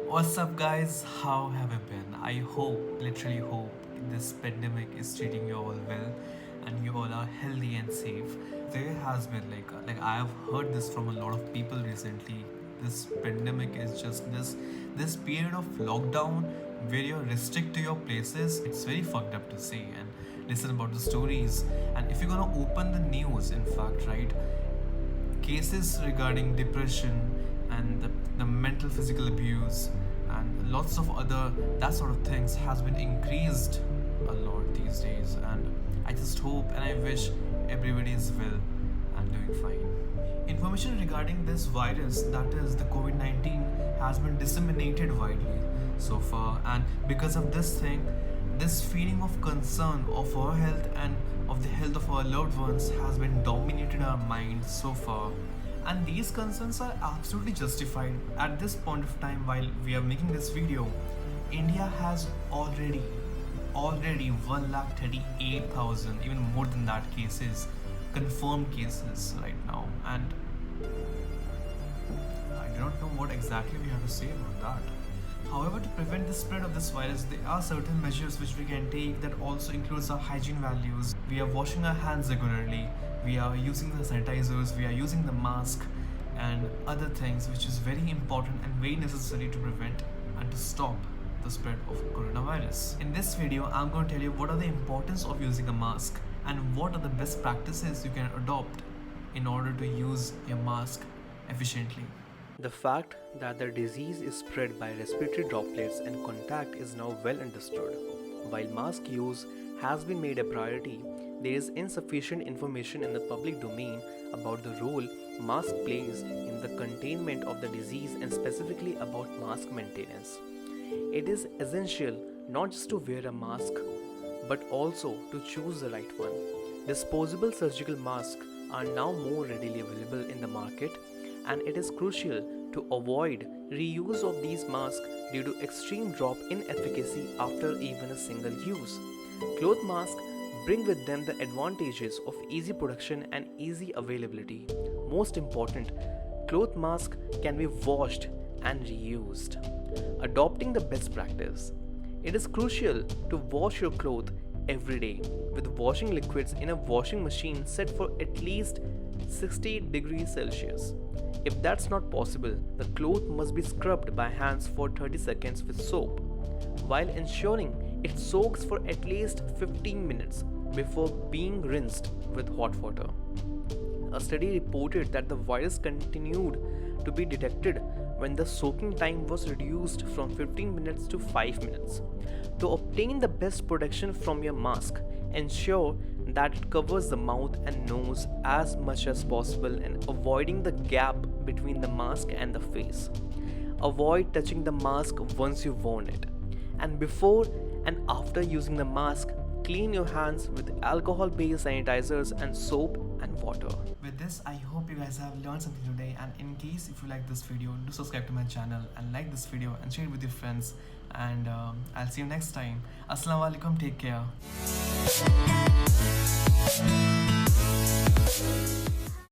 What's up, guys? How have you been? I hope, literally hope, this pandemic is treating you all well and you all are healthy and safe. There has been like I have heard this from a lot of people recently. This pandemic is just this period of lockdown where you're restricted to your places. It's very fucked up to see and listen about the stories. And if you're gonna open the news, in fact, right, cases regarding depression and the mental physical abuse and lots of other that sort of things has been increased a lot these days, and I just hope and I wish everybody is well and doing fine. Information regarding this virus, that is the COVID-19, has been disseminated widely so far, and because of this thing, this feeling of concern of our health and of the health of our loved ones has been dominated our minds so far. And these concerns are absolutely justified. At this point of time, while we are making this video, India has already 1,38,000, even more than that, cases, confirmed cases right now. And I do not know what exactly we have to say about that. However, to prevent the spread of this virus, there are certain measures which we can take that also includes our hygiene values. We are washing our hands regularly, we are using the sanitizers, we are using the mask and other things which is very important and very necessary to prevent and to stop the spread of coronavirus. In this video, I'm going to tell you what are the importance of using a mask and what are the best practices you can adopt in order to use your mask efficiently. The fact that the disease is spread by respiratory droplets and contact is now well understood. While mask use has been made a priority, there is insufficient information in the public domain about the role mask plays in the containment of the disease and specifically about mask maintenance. It is essential not just to wear a mask but also to choose the right one. Disposable surgical masks are now more readily available in the market, and it is crucial to avoid reuse of these masks due to extreme drop in efficacy after even a single use. Cloth masks bring with them the advantages of easy production and easy availability. Most important, cloth masks can be washed and reused. Adopting the best practice. It is crucial to wash your clothes every day with washing liquids in a washing machine set for at least 60 degrees Celsius. If that's not possible, the cloth must be scrubbed by hands for 30 seconds with soap, while ensuring it soaks for at least 15 minutes before being rinsed with hot water. A study reported that the virus continued to be detected when the soaking time was reduced from 15 minutes to 5 minutes. To obtain the best protection from your mask, ensure that it covers the mouth and nose as much as possible and avoiding the gap between the mask and the face. Avoid touching the mask once you've worn it. And before and after using the mask, clean your hands with alcohol-based sanitizers and soap and water. With this, I hope you guys have learned something today, and in case if you like this video, do subscribe to my channel and like this video and share it with your friends, and I'll see you next time. Assalamu alaikum, take care.